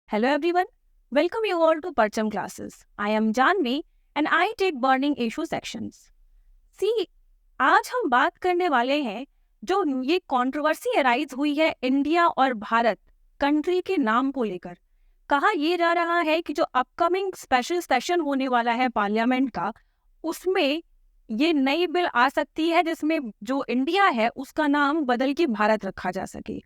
Hello everyone, welcome you all to Parcham classes. I am Janvi and I take burning issue sections. See, आज हम बात करने वाले हैं जो ये कंट्रोवर्सी अराइज हुई है इंडिया और भारत कंट्री के नाम को लेकर। कहा यह जा रहा है कि जो अपकमिंग स्पेशल सेशन होने वाला है पार्लियामेंट का, उसमें ये नई बिल आ सकती है जिसमें जो इंडिया है उसका नाम बदल के भारत रखा जा सके।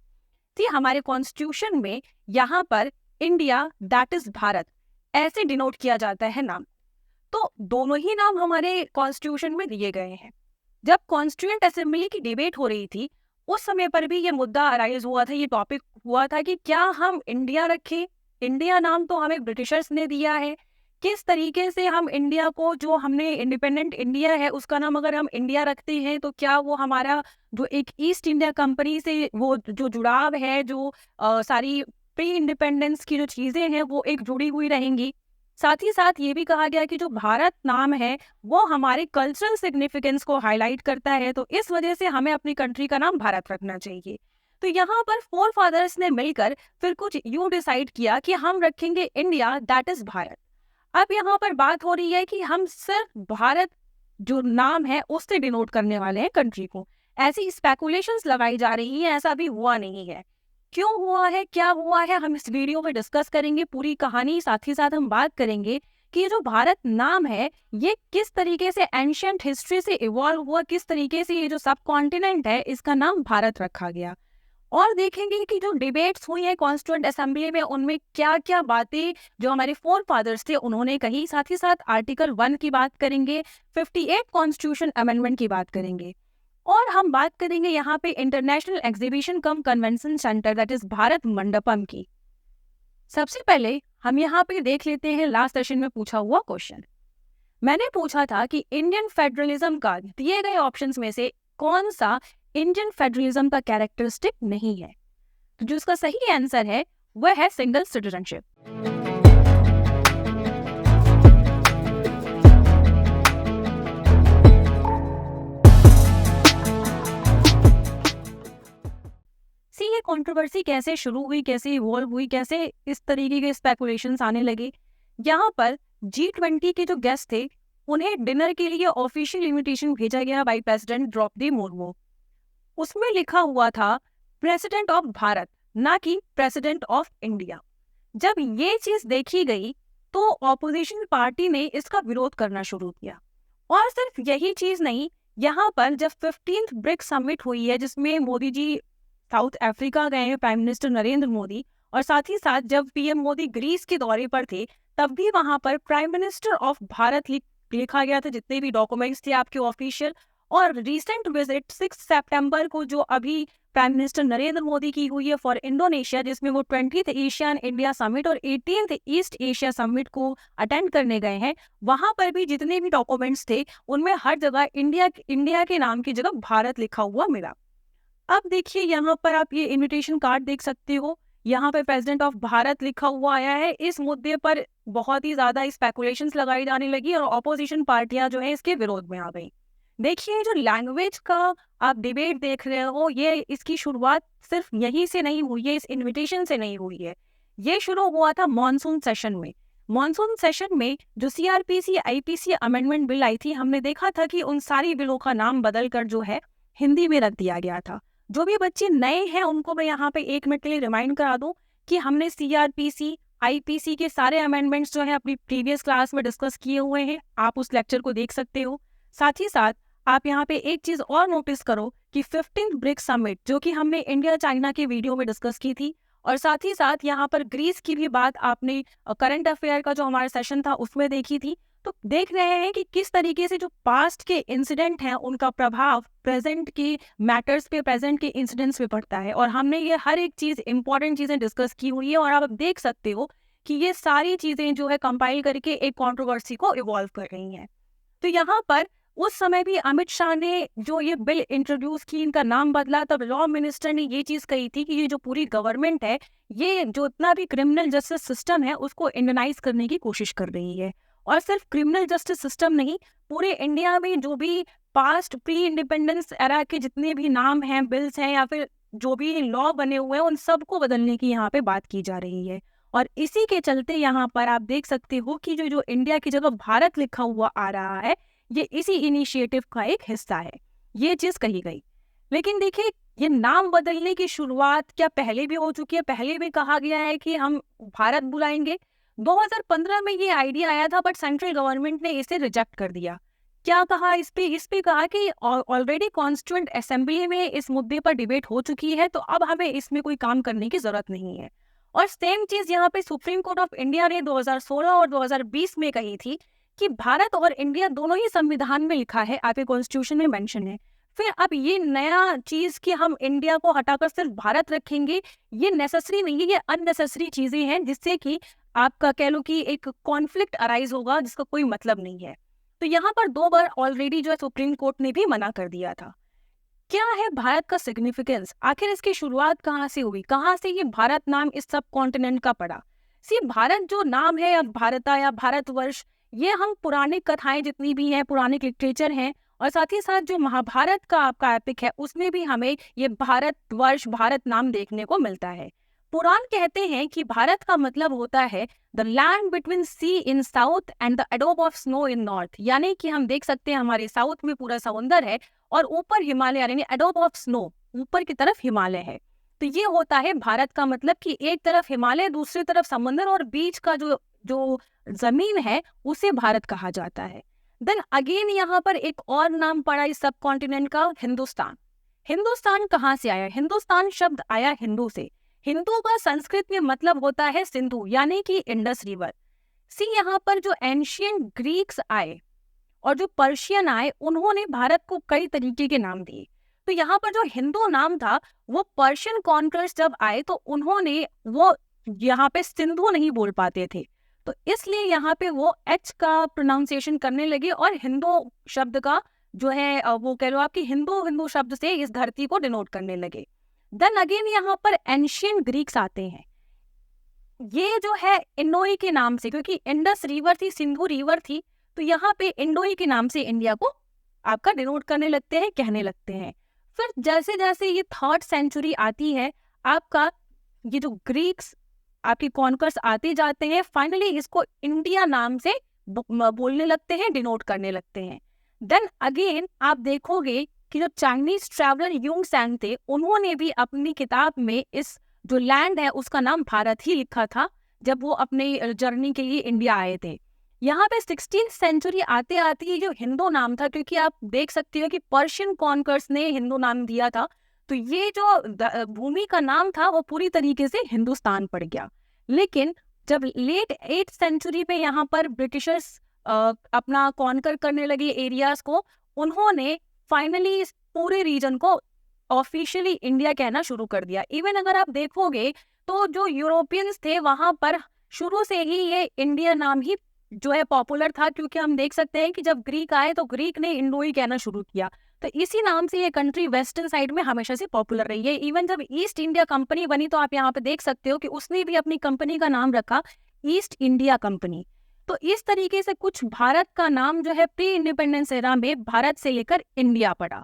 हमारे कॉन्स्टिट्यूशन में यहाँ पर इंडिया दैट इज भारत ऐसे डिनोट किया जाता है नाम। तो दोनों ही नाम हमारे कॉन्स्टिट्यूशन में दिए गए हैं। जब कॉन्स्टिट्यूएंट असेंबली की डिबेट हो रही थी उस समय पर भी ये मुद्दा अराइज हुआ था, ये टॉपिक हुआ था कि क्या हम इंडिया रखें। इंडिया नाम तो हमें ब्रिटिशर्स ने दिया है, किस तरीके से हम इंडिया को, जो हमने इंडिपेंडेंट इंडिया है उसका नाम अगर हम इंडिया रखते हैं तो क्या वो हमारा जो एक ईस्ट इंडिया कंपनी से वो जो जुड़ाव है, जो सारी प्री इंडिपेंडेंस की जो चीजें हैं वो एक जुड़ी हुई रहेंगी। साथ ही साथ ये भी कहा गया कि जो भारत नाम है वो हमारे कल्चरल सिग्निफिकेंस को हाईलाइट करता है, तो इस वजह से हमें अपनी कंट्री का नाम भारत रखना चाहिए। तो यहाँ पर फोर फादर्स ने मिलकर फिर कुछ यूं डिसाइड किया कि हम रखेंगे इंडिया दैट इज भारत। अब यहाँ पर बात हो रही है कि हम सिर्फ भारत जो नाम है उससे डिनोट करने वाले हैं कंट्री को। ऐसी स्पेकुलेशंस लगाई जा रही हैं, ऐसा भी हुआ नहीं है। क्यों हुआ है, क्या हुआ है, हम इस वीडियो में डिस्कस करेंगे पूरी कहानी। साथ ही साथ हम बात करेंगे कि ये जो भारत नाम है ये किस तरीके से एंशिएंट हिस्ट्री से इवॉल्व हुआ, किस तरीके से ये जो सब कॉन्टिनेंट है इसका नाम भारत रखा गया। और देखेंगे कि जो डिबेट्स हुई है कॉन्स्टिट्यूएंट असेंबली में उनमें क्या क्या बातें जो हमारे फोर फादर्स थे उन्होंने कही। साथ ही साथ आर्टिकल 1 की बात करेंगे, 58 कॉन्स्टिट्यूशन अमेंडमेंट की बात करेंगे, और हम बात करेंगे यहाँ पे international exhibition come convention centre that is Bharat Mandapam की। सबसे पहले हम यहाँ पे देख लेते हैं लास्ट सेशन में पूछा हुआ क्वेश्चन। मैंने पूछा था कि इंडियन फेडरलिज्म का दिए गए ऑप्शंस में से कौन सा इंडियन फेडरलिज्म का कैरेक्टरिस्टिक नहीं है। तो जो इसका सही आंसर है वह है सिंगल सिटीजनशिप। ये कंट्रोवर्सी कैसे शुरू हुई, कैसे इवॉल्व हुई, कैसे इस तरीके के स्पेकुलेशंस आने लगे। यहाँ पर G20 के जो गेस्ट थे उन्हें डिनर के लिए ऑफिशियल इनविटेशन भेजा गया बाय प्रेसिडेंट द्रौपदी मुर्मू। उसमें लिखा हुआ था प्रेसिडेंट ऑफ भारत, ना कि प्रेसिडेंट ऑफ इंडिया। जब ये चीज देखी गई तो ऑपोजिशन पार्टी ने इसका विरोध करना शुरू किया। और सिर्फ यही चीज नहीं, यहाँ पर जब 15th ब्रिक्स समिट हुई है जिसमें मोदी जी साउथ अफ्रीका गए हैं, प्राइम मिनिस्टर नरेंद्र मोदी, और साथ ही साथ जब पीएम मोदी ग्रीस के दौरे पर थे तब भी वहां पर प्राइम मिनिस्टर ऑफ भारत लिखा गया था, जितने भी डॉक्यूमेंट्स थे आपके ऑफिशियल। और रिसेंट विजिट 6 सितंबर को जो अभी प्राइम मिनिस्टर नरेंद्र मोदी की हुई है फॉर इंडोनेशिया, जिसमें वो 20th एशियन इंडिया समिट और 18th ईस्ट एशिया समिट को अटेंड करने गए हैं, वहां पर भी जितने भी डॉक्यूमेंट्स थे उनमें हर जगह इंडिया के नाम की जगह भारत लिखा हुआ मिला। अब देखिए यहाँ पर आप ये इनविटेशन कार्ड देख सकते हो, यहाँ पर प्रेसिडेंट ऑफ भारत लिखा हुआ आया है। इस मुद्दे पर बहुत ही ज्यादा स्पेकुलेशंस लगाई जाने लगी और ऑपोजिशन पार्टियां जो है इसके विरोध में आ गई। देखिए जो लैंग्वेज का आप डिबेट देख रहे हो, ये इसकी शुरुआत सिर्फ यहीं से नहीं हुई है, इस इनविटेशन से नहीं हुई है। ये शुरू हुआ था मॉनसून सेशन में। मॉनसून सेशन में जो सीआरपीसी आईपीसी अमेंडमेंट बिल आई थी, हमने देखा था कि उन सारी बिलों का नाम बदल कर जो है हिंदी में रख दिया गया था। जो भी बच्चे नए हैं उनको मैं यहाँ पे 1 मिनट के लिए रिमाइंड करा दूं कि हमने सीआरपीसी आईपीसी के सारे अमेंडमेंट्स जो है अपनी प्रीवियस क्लास में डिस्कस किए हुए हैं, आप उस लेक्चर को देख सकते हो। साथ ही साथ आप यहाँ पे एक चीज और नोटिस करो कि 15th ब्रिक्स समिट जो कि हमने इंडिया चाइना के वीडियो में डिस्कस की थी, और साथ ही साथ यहाँ पर ग्रीस की भी बात आपने करंट अफेयर का जो हमारा सेशन था उसमें देखी थी। तो देख रहे हैं कि किस तरीके से जो पास्ट के इंसिडेंट हैं उनका प्रभाव प्रेजेंट के मैटर्स पे, प्रेजेंट के इंसिडेंट्स पे पड़ता है। और हमने ये हर एक चीज, इंपॉर्टेंट चीजें डिस्कस की हुई है, और आप देख सकते हो कि ये सारी चीजें जो है कंपाइल करके एक कंट्रोवर्सी को इवॉल्व कर रही हैं। तो यहाँ पर उस समय भी अमित शाह ने जो ये बिल इंट्रोड्यूस की, इनका नाम बदला, तब लॉ मिनिस्टर ने ये चीज कही थी कि ये जो पूरी गवर्नमेंट है ये जो इतना भी क्रिमिनल जस्टिस सिस्टम है उसको इंडियनाइज करने की कोशिश कर रही है। और सिर्फ क्रिमिनल जस्टिस सिस्टम नहीं, पूरे इंडिया में जो भी पास्ट प्री इंडिपेंडेंस एरा के जितने भी नाम हैं, बिल्स हैं, या फिर जो भी लॉ बने हुए हैं, उन सबको बदलने की यहाँ पे बात की जा रही है। और इसी के चलते यहाँ पर आप देख सकते हो कि जो जो इंडिया की जगह भारत लिखा हुआ आ रहा है, ये इसी इनिशिएटिव का एक हिस्सा है, ये चीज कही गई। लेकिन देखिए, ये नाम बदलने की शुरुआत क्या पहले भी हो चुकी है? पहले भी कहा गया है कि हम भारत बुलाएंगे। 2015 में ये आइडिया आया था, बट सेंट्रल गवर्नमेंट ने इसे रिजेक्ट कर दिया। क्या कहा इस पे कहा कि ऑलरेडी कॉन्स्टिट्यूएंट असेंबली में इस मुद्दे पर डिबेट हो चुकी है, तो अब हमें इसमें कोई काम करने की जरूरत नहीं है। और सेम चीज यहाँ पे सुप्रीम कोर्ट ऑफ इंडिया ने 2016 और 2020 में कही थी कि भारत और इंडिया दोनों ही संविधान में लिखा है, आपके कॉन्स्टिट्यूशन में मेंशन है। फिर अब ये नया चीज कि हम इंडिया को हटाकर सिर्फ भारत रखेंगे, ये नेसेसरी नहीं है, ये अननेसेसरी चीजें हैं, जिससे कि आपका कह लो कि एक कॉन्फ्लिक्ट अराइज होगा जिसका कोई मतलब नहीं है। तो यहाँ पर 2 बार ऑलरेडी जो है सुप्रीम कोर्ट ने भी मना कर दिया था। क्या है भारत का सिग्निफिकेंस? आखिर इसकी शुरुआत कहाँ से हुई, कहाँ से ये भारत नाम इस सब कॉन्टिनेंट का पड़ा? भारत जो नाम है, या भारता या भारतवर्ष, ये हम पुरानी कथाएं जितनी भी हैं, पुराने लिटरेचर हैं, और साथ ही साथ जो महाभारत का आपका एपिक है, उसमें भी हमें ये भारतवर्ष, भारत नाम देखने को मिलता है। पुराण कहते हैं कि भारत का मतलब होता है the land between sea in south and the एडोब ऑफ स्नो इन नॉर्थ, यानी कि हम देख सकते हैं हमारे साउथ में पूरा समुंदर है और ऊपर हिमालय, यानी एडोब ऑफ स्नो, ऊपर की तरफ हिमालय है। तो ये होता है भारत का मतलब कि एक तरफ हिमालय, दूसरी तरफ समुंदर, और बीच का जो जो जमीन है उसे भारत कहा जाता है। देन अगेन यहाँ पर एक और नाम पड़ा इस सब कॉन्टिनेंट का, हिंदुस्तान। हिंदुस्तान कहाँ से आया? हिंदुस्तान शब्द आया हिंदू से। हिंदू का संस्कृत में मतलब होता है सिंधु, यानी कि इंडस रिवर। यहाँ पर जो एंशियंट ग्रीक्स आए और जो पर्शियन आए, उन्होंने भारत को कई तरीके के नाम दिए। तो यहाँ पर जो हिंदू नाम था, वो पर्शियन कॉन्करर्स जब आए तो उन्होंने वो यहाँ पे सिंधु नहीं बोल पाते थे, तो इसलिए यहाँ पे वो एच का प्रोनाउंसिएशन करने लगे और हिंदू शब्द का जो है वो कह लो आपकी हिंदू हिंदू शब्द से इस धरती को डिनोट करने लगे। देन अगेन यहाँ पर एंशियंट ग्रीक्स आते हैं। ये जो है इंडोई के नाम से, क्योंकि इंडस रिवर थी, सिंधु रिवर थी, तो यहाँ पे इंडोई के नाम से इंडिया को आपका डिनोट करने लगते हैं, कहने लगते हैं। फिर जैसे जैसे ये 3rd सेंचुरी आती है, आपका ये जो ग्रीक्स आपके कॉन्कर्स आते जाते हैं, फाइनली इसको इंडिया नाम से बोलने लगते हैं, डिनोट करने लगते हैं। देन अगेन आप देखोगे कि जो चाइनीज ट्रैवलर यूंग सैंग थे, उन्होंने भी अपनी किताब में इस जो लैंड है उसका नाम भारत ही लिखा था, जब वो अपने जर्नी के लिए इंडिया आए थे। यहाँ पे 16th सेंचुरी आते आते ये जो हिंदू नाम था, क्योंकि आप देख सकते हो कि पर्शियन कॉन्कर्स ने हिंदू नाम दिया था, तो ये जो भूमि का नाम था वो पूरी तरीके से हिंदुस्तान पड़ गया। लेकिन जब लेट 8th सेंचुरी पे यहाँ पर ब्रिटिशर्स अपना कॉन्कर करने लगे एरियाज को, उन्होंने फाइनली इस पूरे रीजन को ऑफिशियली इंडिया कहना शुरू कर दिया। इवन अगर आप देखोगे तो जो यूरोपियंस थे वहां पर शुरू से ही ये इंडिया नाम ही जो है पॉपुलर था, क्योंकि हम देख सकते हैं कि जब ग्रीक आए तो ग्रीक ने इंडोई कहना शुरू किया, तो इसी नाम से ये कंट्री वेस्टर्न साइड में हमेशा से पॉपुलर रही है। इवन जब ईस्ट इंडिया कंपनी बनी तो आप यहाँ पे देख सकते हो कि उसने भी अपनी कंपनी का नाम रखा ईस्ट इंडिया कंपनी। तो इस तरीके से कुछ भारत का नाम जो है प्री इंडिपेंडेंस एरा में भारत से लेकर इंडिया पड़ा।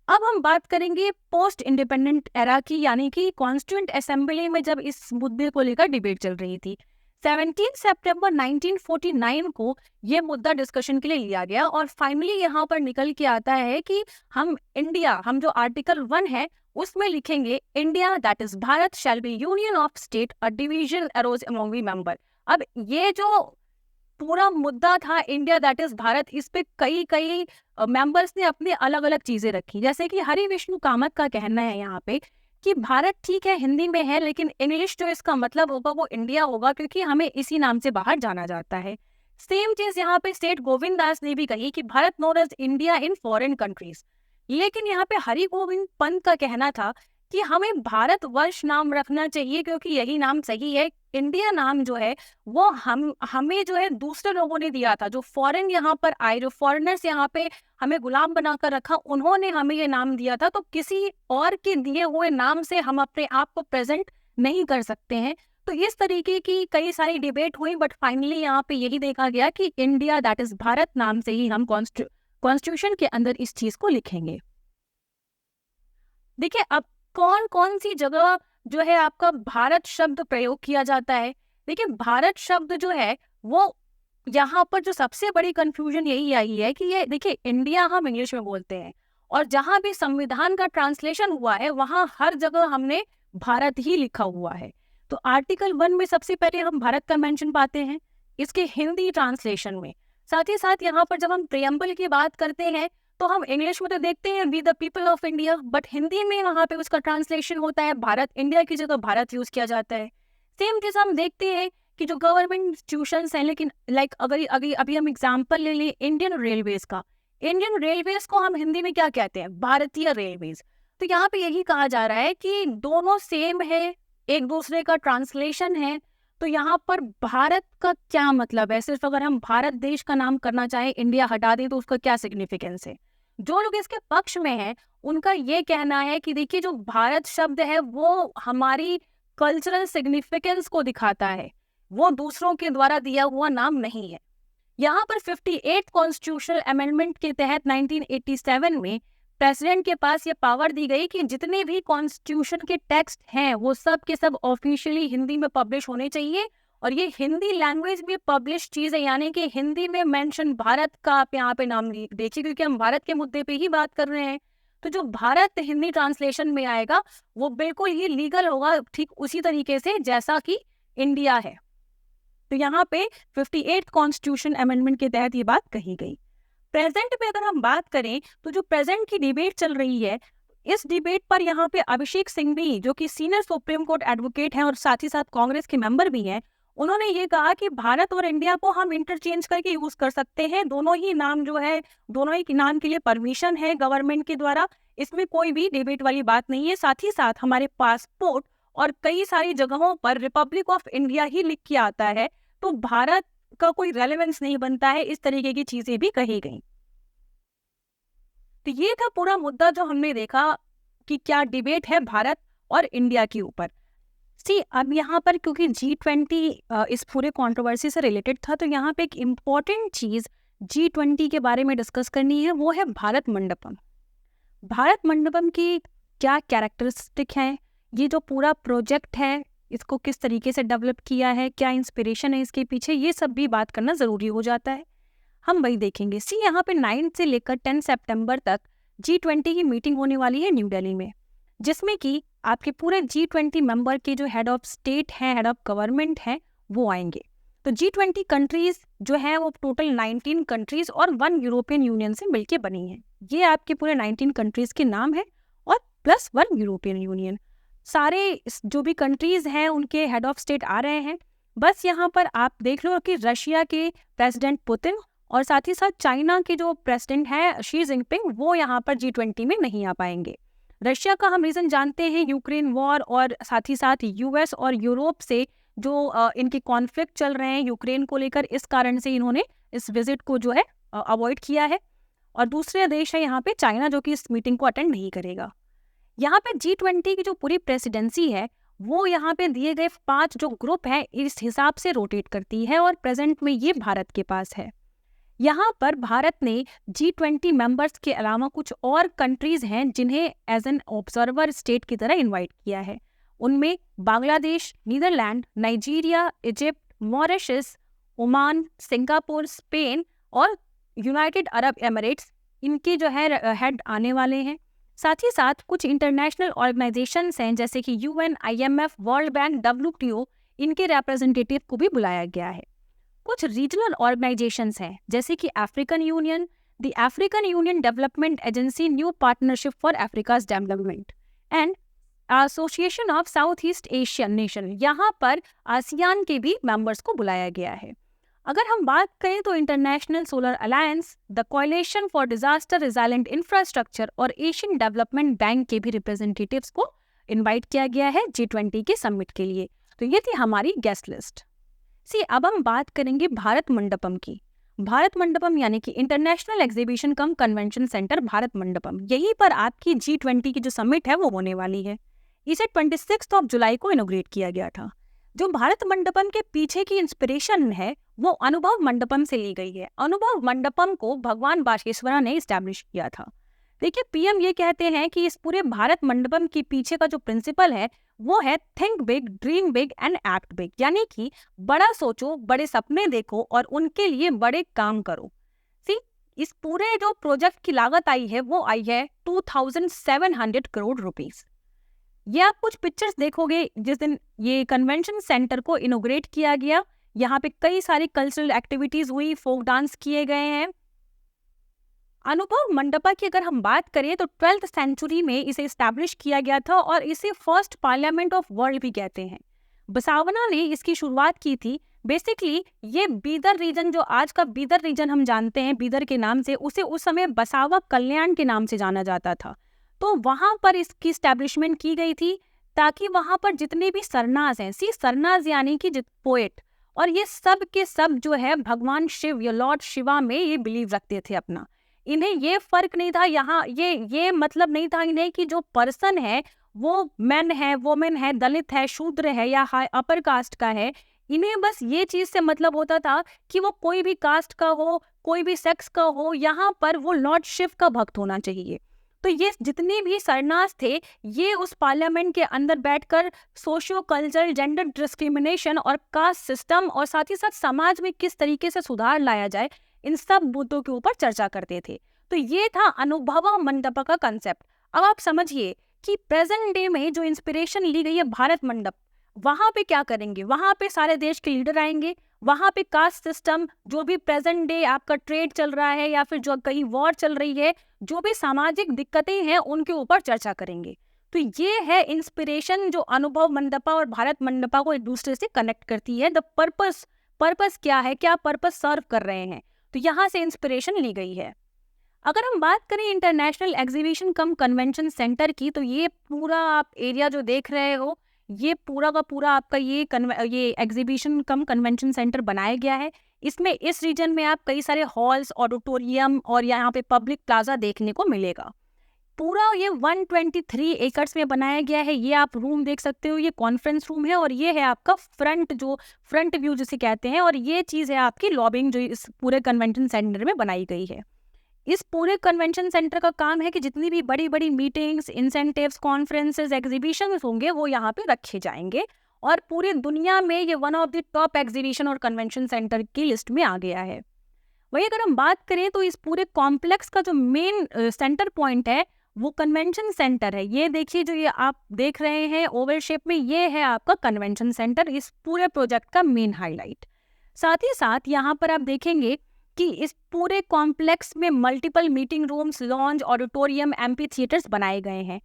अब हम बात करेंगे पोस्ट इंडिपेंडेंट एरा की, यानी कि कॉन्स्टिट्यूएंट असेंबली में जब इस मुद्दे को लेकर डिबेट चल रही थी। 17 सितंबर 1949 को ये मुद्दा डिस्कशन के लिए लिया गया और फाइनली यहाँ पर निकल के आता है कि हम जो आर्टिकल 1 है उसमें लिखेंगे India that is Bharat shall be union of state a division arose among we member. अब ये जो पूरा मुद्दा था इंडिया दैट इज भारत, इस पे कई मेंबर्स ने अपने अलग अलग चीजें रखी, जैसे कि हरि विष्णु कामत का कहना है यहाँ पे कि भारत ठीक है हिंदी में है, लेकिन इंग्लिश जो इसका मतलब होगा वो इंडिया होगा, क्योंकि हमें इसी नाम से बाहर जाना जाता है। सेम चीज यहाँ पे सेठ गोविंद दास ने भी कही कि Bharat known as India in foreign countries. लेकिन यहाँ पे हरि गोविंद पंत का कहना था कि हमें भारत वर्ष नाम रखना चाहिए, क्योंकि यही नाम सही है। इंडिया नाम जो है वो हमें जो है दूसरे लोगों ने दिया था, जो फॉरेन यहाँ पर आए, जो फॉरेनर्स यहाँ पे हमें गुलाम बनाकर रखा, उन्होंने हमें ये नाम दिया था। तो किसी और के दिए हुए नाम से हम अपने आप को प्रेजेंट नहीं कर सकते हैं। तो इस तरीके की कई सारी डिबेट हुई, बट फाइनली यहाँ पे यही देखा गया कि इंडिया दैट इज भारत नाम से ही हम कॉन्स्टिट्यूशन के अंदर इस चीज को लिखेंगे। देखिए अब कौन कौन सी जगह जो है आपका भारत शब्द प्रयोग किया जाता है। देखिए भारत शब्द जो है वो यहाँ पर जो सबसे बड़ी कंफ्यूजन यही आई है कि ये देखिए इंडिया हम इंग्लिश में बोलते हैं और जहां भी संविधान का ट्रांसलेशन हुआ है वहां हर जगह हमने भारत ही लिखा हुआ है। तो आर्टिकल 1 में सबसे पहले हम भारत का मेंशन पाते हैं इसके हिंदी ट्रांसलेशन में। साथ ही साथ यहाँ पर जब हम प्रियम्बल की बात करते हैं तो हम इंग्लिश में तो देखते हैं we the people of India, but Hindi में वहाँ पे उसका ट्रांसलेशन होता है भारत, इंडिया की जगह भारत यूज किया जाता है। सेम चीज हम देखते हैं कि जो गवर्नमेंट इंस्टीट्यूशंस हैं, लेकिन लाइक अगर अभी हम एग्जांपल ले लें इंडियन रेलवेज का, इंडियन रेलवेज को हम हिंदी में क्या कहते हैं, भारतीय रेलवेज। तो यहाँ पे यही कहा जा रहा है कि दोनों सेम है, एक दूसरे का ट्रांसलेशन है। तो यहाँ पर भारत का क्या मतलब है, सिर्फ अगर हम भारत देश का नाम करना चाहें इंडिया हटा दें तो उसका क्या सिग्निफिकेंस है। जो लोग इसके पक्ष में हैं उनका ये कहना है कि देखिए जो भारत शब्द है वो हमारी कल्चरल सिग्निफिकेंस को दिखाता है, वो दूसरों के द्वारा दिया हुआ नाम नहीं है। यहाँ पर 58 कॉन्स्टिट्यूशनल अमेंडमेंट के तहत 1987 में प्रेसिडेंट के पास ये पावर दी गई कि जितने भी कॉन्स्टिट्यूशन के टेक्स्ट हैं वो सब के सब ऑफिशियली हिंदी में पब्लिश होने चाहिए और ये हिंदी लैंग्वेज में पब्लिश चीज है, यानी कि हिंदी में मेंशन भारत का आप यहाँ पे नाम देखिए, क्योंकि हम भारत के मुद्दे पे ही बात कर रहे हैं। तो जो भारत हिंदी ट्रांसलेशन में आएगा वो बिल्कुल ही लीगल होगा, ठीक उसी तरीके से जैसा कि इंडिया है। तो यहाँ पे 58 कॉन्स्टिट्यूशन अमेंडमेंट के तहत ये बात कही गई। प्रेजेंट में अगर हम बात करें तो जो प्रेजेंट की डिबेट चल रही है, इस डिबेट पर यहाँ पे अभिषेक सिंघवी जो कि सीनियर सुप्रीम कोर्ट एडवोकेट हैं और साथ ही साथ कांग्रेस के मेंबर भी हैं, उन्होंने ये कहा कि भारत और इंडिया को हम इंटरचेंज करके यूज कर सकते हैं, दोनों ही नाम जो है, दोनों ही नाम के लिए परमिशन है गवर्नमेंट के द्वारा, इसमें कोई भी डिबेट वाली बात नहीं है। साथ ही साथ हमारे पासपोर्ट और कई सारी जगहों पर रिपब्लिक ऑफ इंडिया ही लिख के आता है, तो भारत का कोई रेलेवेंस नहीं बनता है, इस तरीके की चीजें भी कही गई। तो ये था पूरा मुद्दा जो हमने देखा कि क्या डिबेट है भारत और इंडिया के ऊपर। अब यहाँ पर क्योंकि G20 इस पूरे कंट्रोवर्सी से रिलेटेड था, तो यहाँ पे एक इम्पॉर्टेंट चीज G20 के बारे में डिस्कस करनी है, वो है भारत मंडपम। भारत मंडपम की क्या कैरेक्टरिस्टिक है, ये जो पूरा प्रोजेक्ट है इसको किस तरीके से डेवलप किया है, क्या इंस्पिरेशन है इसके पीछे, ये सब भी बात करना जरूरी हो जाता है। हम वही देखेंगे। यहाँ पे 9 से लेकर 10 सितंबर तक G20 की मीटिंग होने वाली है न्यू दिल्ली में, जिसमें कि आपके पूरे G20 मेंबर के जो हेड ऑफ स्टेट हैं, हेड ऑफ गवर्नमेंट हैं, वो आएंगे। तो G20 कंट्रीज जो है वो टोटल 19 कंट्रीज और 1 यूरोपियन यूनियन से मिलके बनी है। ये आपके पूरे 19 कंट्रीज के नाम है और प्लस 1 यूरोपियन यूनियन। सारे जो भी कंट्रीज हैं उनके हेड ऑफ स्टेट आ रहे हैं। बस यहाँ पर आप देख लो कि रशिया के प्रेसिडेंट पुतिन और साथ ही साथ चाइना के जो प्रेसिडेंट है शी जिनपिंग, वो यहाँ पर G20 में नहीं आ पाएंगे। रशिया का हम रीजन जानते हैं, यूक्रेन वॉर और साथ ही साथ यूएस और यूरोप से जो इनके कॉन्फ्लिक्ट चल रहे हैं यूक्रेन को लेकर, इस कारण से इन्होंने इस विजिट को जो है अवॉइड किया है। और दूसरे देश है यहाँ पे चाइना, जो कि इस मीटिंग को अटेंड नहीं करेगा। यहाँ पे G20 की जो पूरी प्रेसिडेंसी है वो यहाँ पे दिए गए 5 जो ग्रुप है इस हिसाब से रोटेट करती है और प्रेजेंट में ये भारत के पास है। यहाँ पर भारत ने G20 मेंबर्स के अलावा कुछ और कंट्रीज हैं जिन्हें एज एन ऑब्जर्वर स्टेट की तरह इनवाइट किया है। उनमें Bangladesh, Netherland, Nigeria, Egypt, Mauritius, Oman, Singapore, Spain और यूनाइटेड अरब एमिरेट्स, इनके जो है हेड आने वाले हैं। साथ ही साथ कुछ इंटरनेशनल ऑर्गेनाइजेशंस हैं जैसे कि UN, IMF, world bank, WTO, इनके रिप्रेजेंटेटिव को भी बुलाया गया है। कुछ रीजनल ऑर्गेनाइजेशंस हैं जैसे कि African union, the African union development agency, new partnership for Africa's development and association of south east Asian nation, यहाँ पर आसियान के भी मेंबर्स को बुलाया गया है। अगर हम बात करें तो international solar alliance, the coalition for disaster resilient infrastructure और एशियन डेवलपमेंट बैंक के भी रिप्रेजेंटेटिव्स को इनवाइट किया गया है G20 के समिट के लिए। तो ये थी हमारी गेस्ट लिस्ट। अब हम बात करेंगे भारत मंडपम की। भारत मंडपम यानी कि इंटरनेशनल एग्जीबिशन कम कन्वेंशन सेंटर भारत मंडपम, यहीं पर आपकी G20 की जो समिट है वो होने वाली है। इसे 26 जुलाई को इनोग्रेट किया गया था। जो भारत मंडपम के पीछे की इंस्पिरेशन है वो अनुभव मंडपम से ली गई है। अनुभव मंडपम को भगवान बासवेश्वरा ने इस्टेब्लिश किया था। देखिए, पीएम ये कहते हैं कि इस पूरे भारत मंडपम के पीछे का जो प्रिंसिपल है वो है think big, dream big and act big, यानी कि बड़ा सोचो, बड़े सपने देखो और उनके लिए बड़े काम करो। सी, इस पूरे जो प्रोजेक्ट की लागत आई है वो आई है 2700 करोड़ रुपीस। ये आप कुछ पिक्चर्स देखोगे जिस दिन ये कन्वेंशन सेंटर को इनोग्रेट किया गया, यहाँ पे कई सारी कल्चरल एक्टिविटीज हुई, फोक डांस किए गए हैं। अनुभव मंडपा की अगर हम बात करें तो 12th सेंचुरी में इसे इस्टेब्लिश किया गया था और इसे फर्स्ट पार्लियामेंट ऑफ वर्ल्ड भी कहते हैं। बसावना ने इसकी शुरुआत की थी। बेसिकली ये बीदर रीजन, जो आज का बीदर रीजन हम जानते हैं बीदर के नाम से, उसे उस समय बसावा कल्याण के नाम से जाना जाता था। तो वहां पर इसकी स्टैब्लिशमेंट की गई थी ताकि वहां पर जितने भी सरनाज हैं, सरनाज यानी कि पोएट, और ये सब के सब जो है भगवान शिव या लॉर्ड शिवा में ये बिलीव रखते थे अपना। इन्हें ये फर्क नहीं था, यहाँ ये मतलब नहीं था इन्हें कि जो पर्सन है वो मैन है, वोमेन है, दलित है, शूद्र है या हाई अपर कास्ट का है। इन्हें बस ये चीज से मतलब होता था कि वो कोई भी कास्ट का हो, कोई भी सेक्स का हो, यहाँ पर वो लॉर्ड शिव का भक्त होना चाहिए। तो ये जितने भी सरनाज थे ये उस पार्लियामेंट के अंदर बैठकर सोशियो कल्चरल, जेंडर डिस्क्रिमिनेशन और कास्ट सिस्टम और साथ ही साथ समाज में किस तरीके से सुधार लाया जाए, इन सब मुद्दों के ऊपर चर्चा करते थे। तो ये था अनुभव मंडपा का कंसेप्ट। अब आप समझिए कि प्रेजेंट डे में जो इंस्पिरेशन ली गई है भारत मंडप, वहां पे क्या करेंगे, वहां पे सारे देश के लीडर आएंगे, वहां पे कास्ट सिस्टम, जो भी प्रेजेंट डे आपका ट्रेड चल रहा है या फिर जो कहीं वॉर चल रही है, जो भी सामाजिक दिक्कतें हैं उनके ऊपर चर्चा करेंगे। तो ये है इंस्पिरेशन जो अनुभव मंडपा और भारत मंडपा को एक दूसरे से कनेक्ट करती है। द पर्पस क्या है, क्या पर्पस सर्व कर रहे हैं, तो यहाँ से इंस्पिरेशन ली गई है। अगर हम बात करें इंटरनेशनल एग्जीबिशन कम कन्वेंशन सेंटर की, तो ये पूरा आप एरिया जो देख रहे हो, ये पूरा का पूरा आपका ये एग्जीबिशन कम कन्वेंशन सेंटर बनाया गया है। इसमें इस रीजन में आप कई सारे हॉल्स, ऑडिटोरियम और यहाँ पे पब्लिक प्लाजा देखने को मिलेगा। पूरा ये 123 एकर्स में बनाया गया है। ये आप रूम देख सकते हो, ये कॉन्फ्रेंस रूम है और ये है आपका फ्रंट व्यू जिसे कहते हैं, और ये चीज़ है आपकी लॉबिंग जो इस पूरे कन्वेंशन सेंटर में बनाई गई है। इस पूरे कन्वेंशन सेंटर का काम है कि जितनी भी बड़ी बड़ी मीटिंग्स, इंसेंटिव्स, कॉन्फ्रेंसेस, एग्जीबिशंस होंगे वो यहाँ पे रखे जाएंगे और पूरी दुनिया में ये one of the top exhibition और कन्वेंशन सेंटर की लिस्ट में आ गया है। वही अगर हम बात करें तो इस पूरे कॉम्प्लेक्स का जो मेन सेंटर पॉइंट है वो कन्वेंशन सेंटर है। ये देखिए, जो ये आप देख रहे हैं ओवल शेप में, ये है आपका कन्वेंशन सेंटर, इस पूरे प्रोजेक्ट का मेन हाईलाइट। साथ ही साथ यहाँ पर आप देखेंगे कि इस पूरे कॉम्प्लेक्स में multiple meeting rooms, lounge, auditorium, amphi theatres बनाए गए हैं।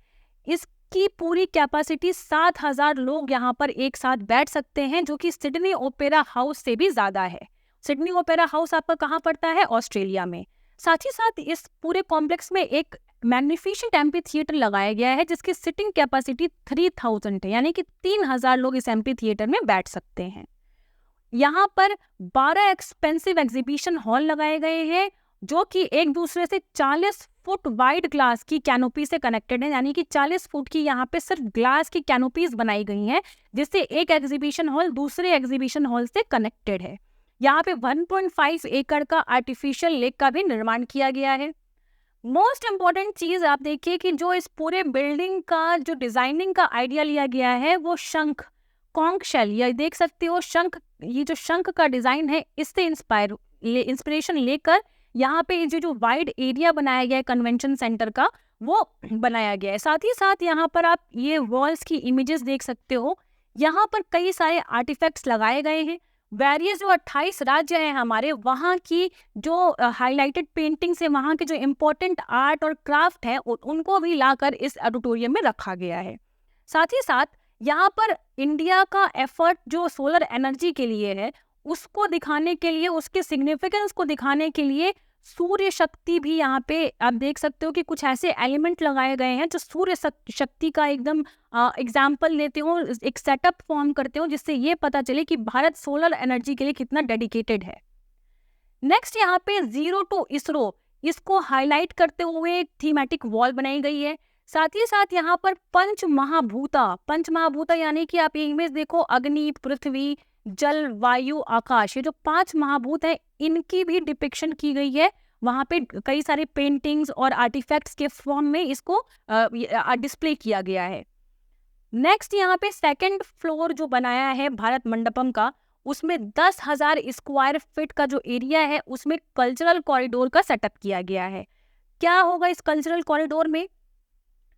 इसकी पूरी कैपेसिटी 7000 लोग यहाँ पर एक साथ बैठ सकते हैं, जो कि सिडनी ओपेरा हाउस से भी ज्यादा है। सिडनी ओपेरा हाउस आपका कहाँ पड़ता है? ऑस्ट्रेलिया में। साथ ही साथ इस पूरे कॉम्प्लेक्स में एक मैग्निफिशेंट एम्पी थिएटर लगाया गया है जिसकी सिटिंग कैपेसिटी 3000 है, यानी कि 3000 लोग इस एम्पी थिएटर में बैठ सकते हैं। यहाँ पर 12 एक्सपेंसिव एग्जीबिशन हॉल लगाए गए हैं जो कि एक दूसरे से 40 फुट वाइड ग्लास की कैनोपी से कनेक्टेड है, यानी कि 40 फुट की यहाँ पे सिर्फ ग्लास की कैनोपीज बनाई गई हैं जिससे एक एग्जीबिशन हॉल दूसरे एग्जीबिशन हॉल से कनेक्टेड है। यहाँ पे 1.5 एकड़ का आर्टिफिशियल लेक का भी निर्माण किया गया है। मोस्ट इम्पॉर्टेंट चीज आप देखिए कि जो इस पूरे बिल्डिंग का जो डिजाइनिंग का आइडिया लिया गया है वो शंख, कॉन्क शेल, ये देख सकते हो शंख, ये जो शंख का डिजाइन है इससे इंस्पिरेशन लेकर यहाँ पे ये जो वाइड एरिया बनाया गया है कन्वेंशन सेंटर का वो बनाया गया है। साथ ही साथ यहाँ पर आप ये वॉल्स की इमेजेस देख सकते हो, यहाँ पर कई सारे आर्टिफैक्ट्स लगाए गए हैं। वेरियस जो 28 राज्य हैं हमारे, वहाँ की जो हाईलाइटेड पेंटिंग्स है, वहाँ के जो इम्पोर्टेंट आर्ट और क्राफ्ट है उनको भी लाकर इस ऑडिटोरियम में रखा गया है। साथ ही साथ यहाँ पर इंडिया का एफर्ट जो सोलर एनर्जी के लिए है उसको दिखाने के लिए, उसके सिग्निफिकेंस को दिखाने के लिए सूर्य शक्ति भी यहाँ पे आप देख सकते हो कि कुछ ऐसे एलिमेंट लगाए गए हैं जो सूर्य शक्ति का एकदम एग्जाम्पल लेते हो, एक सेटअप फॉर्म करते हो जिससे ये पता चले कि भारत सोलर एनर्जी के लिए कितना डेडिकेटेड है। नेक्स्ट यहाँ पे जीरो टू इसरो, इसको हाईलाइट करते हुए थीमेटिक वॉल बनाई गई है। साथ ही साथ यहाँ पर पंच महाभूता यानी कि आप ये इमेज देखो, अग्नि, पृथ्वी, जल, वायु, आकाश, ये जो 5 महाभूत है इनकी भी डिपिक्शन की गई है वहाँ पे कई सारे पेंटिंग्स और आर्टिफैक्ट्स के फॉर्म में इसको डिस्प्ले किया गया है। नेक्स्ट यहाँ पे सेकंड फ्लोर जो बनाया है भारत मंडपम का, उसमें 10,000 स्क्वायर फीट का जो एरिया है उसमें कल्चरल कॉरिडोर का सेटअप किया गया है। क्या होगा इस कल्चरल कॉरिडोर में?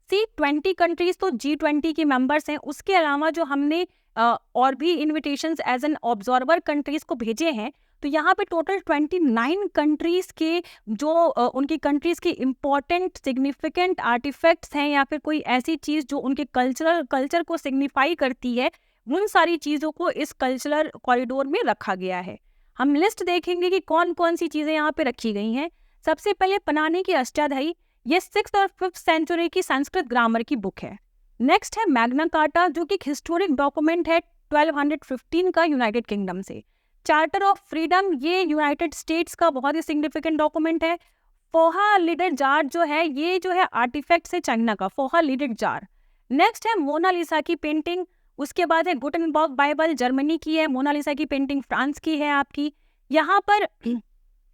C20 कंट्रीज तो G20 के मेंबर्स हैं, उसके अलावा जो हमने और भी invitations as an observer countries को भेजे हैं, तो यहाँ पे टोटल 29 कंट्रीज के जो उनकी कंट्रीज के इम्पोर्टेंट सिग्निफिकेंट आर्टिफैक्ट्स हैं या फिर कोई ऐसी चीज़ जो उनके कल्चर को सिग्निफाई करती है, उन सारी चीज़ों को इस कल्चरल कॉरिडोर में रखा गया है। हम लिस्ट देखेंगे कि कौन कौन सी चीज़ें यहाँ पे रखी गई हैं। सबसे पहले पनानी की अष्टाध्यायी, ये 6th और 5th सेंचुरी की संस्कृत ग्रामर की बुक है। नेक्स्ट है मैग्ना कार्टा, जो कि एक हिस्टोरिक डॉक्यूमेंट है 1215 का यूनाइटेड किंगडम से। चार्टर ऑफ फ्रीडम, ये यूनाइटेड स्टेट्स का बहुत ही सिग्निफिकेंट डॉक्यूमेंट है। फोहा लिडेड जार जो है, ये जो है आर्टिफैक्ट है चाइना का, फोहा लिडेड जार। नेक्स्ट है मोनालिसा की पेंटिंग, उसके बाद है गुटेनबर्ग बाइबल, जर्मनी की है। मोनालिसा की पेंटिंग फ्रांस की है आपकी। यहाँ पर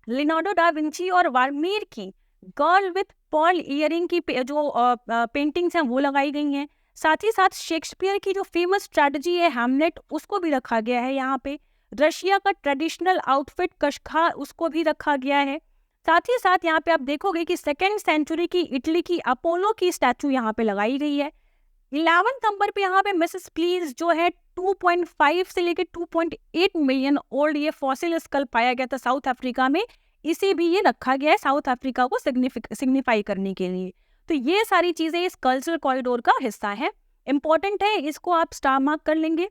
लियोनार्डो डा विंची और वर्मीर की गर्ल विथ पर्ल इयरिंग की जो पेंटिंग्स हैं वो लगाई गई हैं। साथ ही साथ शेक्सपियर की जो फेमस स्ट्रैटेजी है हैमलेट, उसको भी रखा गया है यहाँ पे। रशिया का ट्रेडिशनल आउटफिट कशखा, उसको भी रखा गया है। साथ ही साथ यहाँ पे आप देखोगे कि 2nd सेंचुरी की इटली की अपोलो की स्टैचू यहाँ पे लगाई गई है। 11 नंबर पे यहाँ पे मिसेस प्लीज जो है 2.5 से लेकर 2.8 मिलियन ओल्ड ये फॉसिल स्कल पाया गया था साउथ अफ्रीका में, इसे भी ये रखा गया है साउथ अफ्रीका को सिग्निफाई करने के लिए। तो ये सारी चीजें इस कल्चरल कॉरिडोर का हिस्सा है, इंपॉर्टेंट है, इसको आप स्टार मार्क कर लेंगे।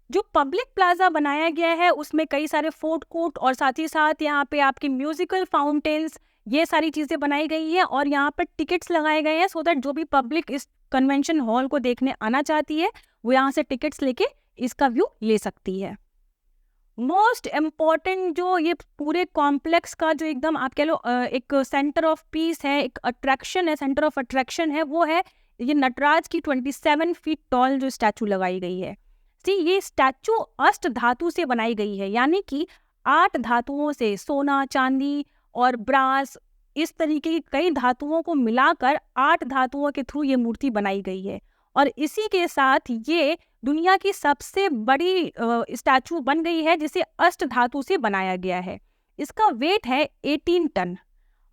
जो पब्लिक प्लाजा बनाया गया है उसमें कई सारे फूड कोर्ट और साथ ही साथ यहाँ पे आपकी म्यूजिकल फाउंटेन्स, ये सारी चीजें बनाई गई है और यहाँ पर टिकट्स लगाए गए हैं सो दैट जो भी पब्लिक इस कन्वेंशन हॉल को देखने आना चाहती है वो यहाँ से टिकट्स लेके इसका व्यू ले सकती है। मोस्ट इम्पॉर्टेंट जो ये पूरे कॉम्प्लेक्स का जो एकदम आप कह लो एक सेंटर ऑफ पीस है, एक अट्रैक्शन है, सेंटर ऑफ अट्रैक्शन है, वो है ये नटराज की 27 फीट टॉल जो स्टैचू लगाई गई है। ये स्टैचू अष्ट धातु से बनाई गई है, यानी कि 8 धातुओं से, सोना, चांदी और ब्रास, इस तरीके की कई धातुओं को मिलाकर 8 धातुओं के थ्रू ये मूर्ति बनाई गई है। और इसी के साथ ये दुनिया की सबसे बड़ी स्टैचू बन गई है जिसे अष्ट धातु से बनाया गया है। इसका वेट है 18 टन।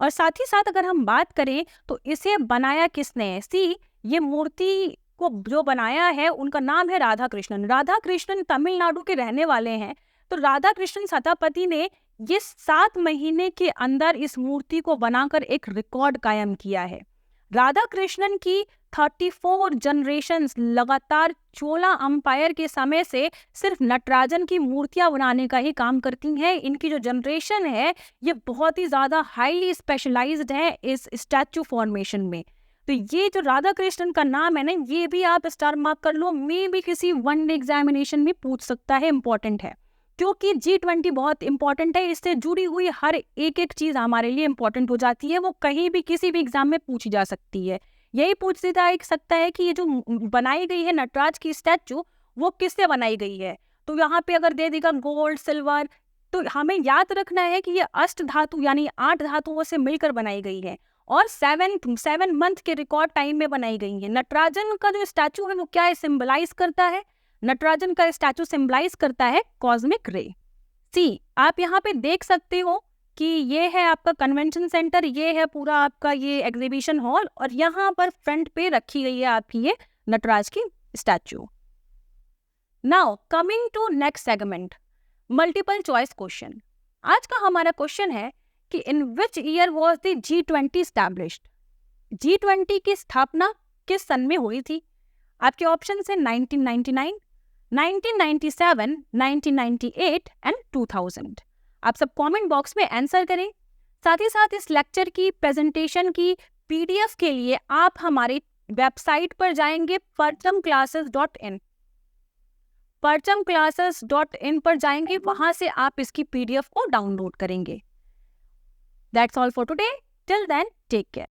और साथ ही साथ अगर हम बात करें तो इसे बनाया किसने है? ये मूर्ति को जो बनाया है उनका नाम है राधा कृष्णन। राधा कृष्णन तमिलनाडु के रहने वाले हैं। तो राधा कृष्णन सतापति ने ये 7 महीने के अंदर इस मूर्ति को बनाकर एक रिकॉर्ड कायम किया है। राधा कृष्णन की 34 जनरेशंस लगातार चोला अंपायर के समय से सिर्फ नटराजन की मूर्तियां बनाने का ही काम करती हैं। इनकी जो जनरेशन है ये बहुत ही ज्यादा हाईली स्पेशलाइज्ड है इस स्टैचू फॉर्मेशन में। तो ये जो राधा कृष्णन का नाम है ना, ये भी आप स्टार मार्क कर लो, मे भी किसी वनडे एग्जामिनेशन में पूछ सकता है, इंपॉर्टेंट है क्योंकि G20 बहुत इंपॉर्टेंट है। इससे जुड़ी हुई हर एक चीज हमारे लिए इंपॉर्टेंट हो जाती है, वो कहीं भी किसी भी एग्जाम में पूछी जा सकती है। यही पूछ सकता है कि ये जो बनाई गई है नटराज की स्टैचू वो किससे बनाई गई है। तो यहाँ पे अगर दे देगा गोल्ड, सिल्वर, तो हमें याद रखना है कि ये अष्ट धातु यानी 8 धातुओं से मिलकर बनाई गई है और 7 मंथ के रिकॉर्ड टाइम में बनाई गई है। नटराजन का जो स्टैचू है वो क्या सिंबलाइज करता है? नटराजन का स्टैचू सिंबलाइज करता है कॉस्मिक रे। आप यहाँ पे देख सकते हो कि ये है आपका कन्वेंशन सेंटर, ये है पूरा आपका ये एग्जीबिशन हॉल और यहाँ पर फ्रंट पे रखी गई है आपकी ये नटराज की statue. Now coming to next segment, multiple choice question. आज का हमारा क्वेश्चन है कि in which year was the G20 established? G20 की स्थापना किस सन में हुई थी? आपके ऑप्शन है 1999, 1997, 1998 एंड 2000। आप सब कमेंट बॉक्स में आंसर करें। साथ ही साथ इस लेक्चर की प्रेजेंटेशन की PDF के लिए आप हमारे वेबसाइट पर जाएंगे parchamclasses.in, parchamclasses.in पर जाएंगे, वहां से आप इसकी PDF को डाउनलोड करेंगे। That's all for today. Till then, take care.